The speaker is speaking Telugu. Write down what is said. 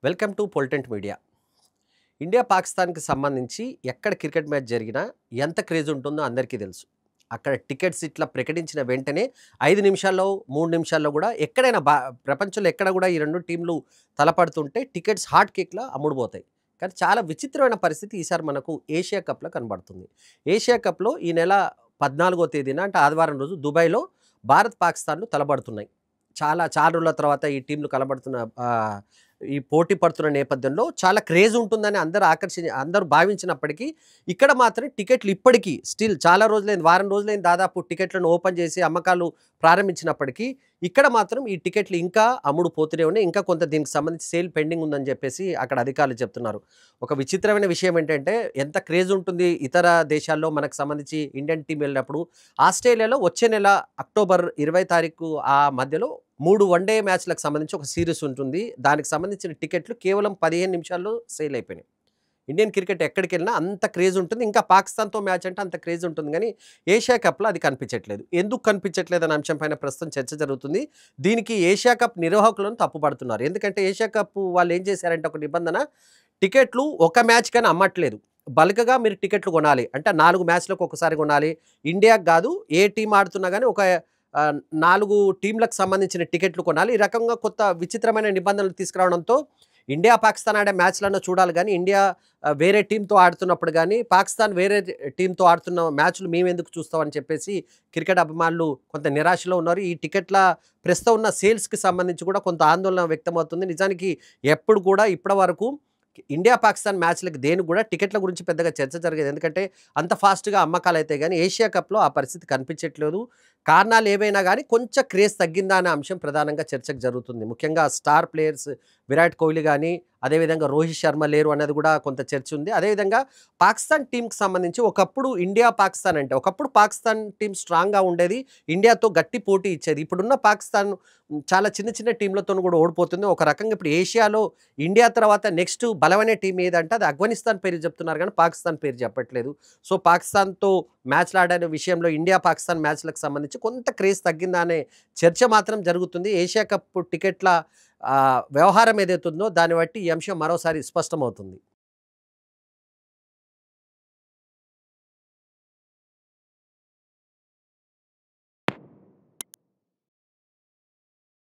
Welcome to Politent media. India పాకిస్తాన్కి సంబంధించి ఎక్కడ క్రికెట్ మ్యాచ్ జరిగినా ఎంత క్రేజ్ ఉంటుందో అందరికీ తెలుసు. అక్కడ టికెట్స్ ఇట్లా ప్రకటించిన వెంటనే 5 నిమిషాల్లో 3 నిమిషాల్లో కూడా ఎక్కడైనా ప్రపంచంలో ఎక్కడ కూడా ఈ రెండు టీంలు తలపడుతుంటే టికెట్స్ హాట్ కేక్లా అమ్ముడుపోతాయి. కానీ చాలా విచిత్రమైన పరిస్థితి ఈసారి మనకు ఏషియా కప్లో కనబడుతుంది. ఏషియా కప్లో ఈ నెల 14వ తేదీన అంటే ఆదివారం రోజు దుబాయ్లో భారత్ పాకిస్తాన్లు తలబడుతున్నాయి. చాలా రోజుల తర్వాత ఈ టీంలు కనబడుతున్న ఈ పోటీ పడుతున్న నేపథ్యంలో చాలా క్రేజ్ ఉంటుందని అందరూ భావించినప్పటికీ ఇక్కడ మాత్రం టికెట్లు ఇప్పటికీ స్టిల్ చాలా రోజులైంది, వారం రోజులైంది దాదాపు టికెట్లను ఓపెన్ చేసి అమ్మకాలు ప్రారంభించినప్పటికీ ఇక్కడ మాత్రం ఈ టికెట్లు ఇంకా అమ్ముడు పోతూనే ఉన్నాయి. ఇంకా కొంత దీనికి సంబంధించి సేల్ పెండింగ్ ఉందని చెప్పేసి అక్కడ అధికారులు చెప్తున్నారు. ఒక విచిత్రమైన విషయం ఏంటంటే ఎంత క్రేజ్ ఉంటుంది ఇతర దేశాల్లో మనకు సంబంధించి ఇండియన్ టీం వెళ్ళినప్పుడు. ఆస్ట్రేలియాలో వచ్చే నెల అక్టోబర్ 20 తారీఖు ఆ మధ్యలో 3 వన్‌డే మ్యాచ్‌లకు సంబంధించి ఒక సీరీస్ ఉంటుంది. దానికి సంబంధించిన టికెట్లు కేవలం 15 నిమిషాల్లో సేల్ అయిపోయినాయి. ఇండియన్ క్రికెట్ ఎక్కడికెళ్ళినా అంత క్రేజ్ ఉంటుంది. ఇంకా పాకిస్తాన్‌తో మ్యాచ్ అంటే అంత క్రేజ్ ఉంటుంది గానీ, ఏషియా కప్‌లో అది కనిపించట్లేదు. ఎందుకు కనిపించట్లేదు అనే అంశం పైన ప్రస్తుతం చర్చ జరుగుతుంది. దీనికి ఏషియా కప్ నిర్వాహకులను తప్పుపడుతున్నారు. ఎందుకంటే ఏషియా కప్ వాళ్ళు ఏం చేశారంటే ఒక నిబంధన, టికెట్లు ఒక మ్యాచ్‌కని అమ్మట్లేదు. బల్క్‌గా మీరు టికెట్లు కొనాలి. అంటే 4 మ్యాచ్‌లకు ఒకసారి కొనాలి. ఇండియాకి గాదు, ఏ టీమ్ ఆడుతున్నా గానీ ఒక 4 టీంలకు సంబంధించిన టికెట్లు కొనాలి. ఈ రకంగా కొత్త విచిత్రమైన నిబంధనలు తీసుకురావడంతో ఇండియా, పాకిస్తాన్ ఆడే మ్యాచ్‌లన్నా చూడాలి గానీ, ఇండియా వేరే టీమ్‌తో ఆడుతున్నప్పుడు గానీ, పాకిస్తాన్ వేరే టీమ్‌తో ఆడుతున్న మ్యాచ్‌లు మేమెందుకు చూస్తామని చెప్పేసి క్రికెట్ అభిమానులు కొంత నిరాశలో ఉన్నారు. ఈ టికెట్ల ప్రస్తుతం ఉన్న సేల్స్‌కి సంబంధించి కూడా కొంత ఆందోళన వ్యక్తమవుతుంది. నిజానికి ఎప్పుడు కూడా ఇప్పటివరకు ఇండియా, పాకిస్తాన్ మ్యాచ్‌లకి దేనికి కూడా టికెట్ల గురించి పెద్దగా చర్చ జరగదు. ఎందుకంటే అంత ఫాస్ట్‌గా అమ్మకాలైతాయి గానీ, ఏషియా కప్‌లో ఆ పరిస్థితి కనిపించట్లేదు. కారణాలు ఏవైనా గానీ కొంచెం క్రేజ్ తగ్గిందా అనే అంశం ప్రధానంగా చర్చకు జరుగుతుంది. ముఖ్యంగా స్టార్ ప్లేయర్స్ విరాట్ కోహ్లీ గానీ, అదేవిధంగా రోహిత్ శర్మ లేరు అనేది కూడా కొంత చర్చ ఉంది. అదేవిధంగా పాకిస్తాన్ టీమ్‌కి సంబంధించి ఒకప్పుడు ఇండియా, పాకిస్తాన్ అంటే ఒకప్పుడు పాకిస్తాన్ టీమ్ స్ట్రాంగ్‌గా ఉండేది. ఇండియాతో గట్టి పోటీ ఇచ్చేది. ఇప్పుడున్న పాకిస్తాన్ చాలా చిన్న టీమ్‌లతోని కూడా ఓడిపోతుంది. ఒక రకంగా ఇప్పుడు ఏషియాలో ఇండియా తర్వాత నెక్స్ట్ బలమైన టీమ్ ఏదంటే అది ఆఫ్ఘనిస్తాన్ పేరు చెప్తున్నారు గానీ పాకిస్తాన్ పేరు చెప్పట్లేదు. సో, పాకిస్తాన్‌తో మ్యాచ్‌లు ఆడే విషయంలో ఇండియా, పాకిస్తాన్ మ్యాచ్‌లకు సంబంధించి కొంత క్రేజ్ తగ్గిందా అనే చర్చ మాత్రం జరుగుతుంది. ఏషియా కప్ టికెట్ల వ్యవహారం ఏదైతే ఉందో దాన్ని బట్టి ఈ అంశం మరోసారి స్పష్టమవుతుంది.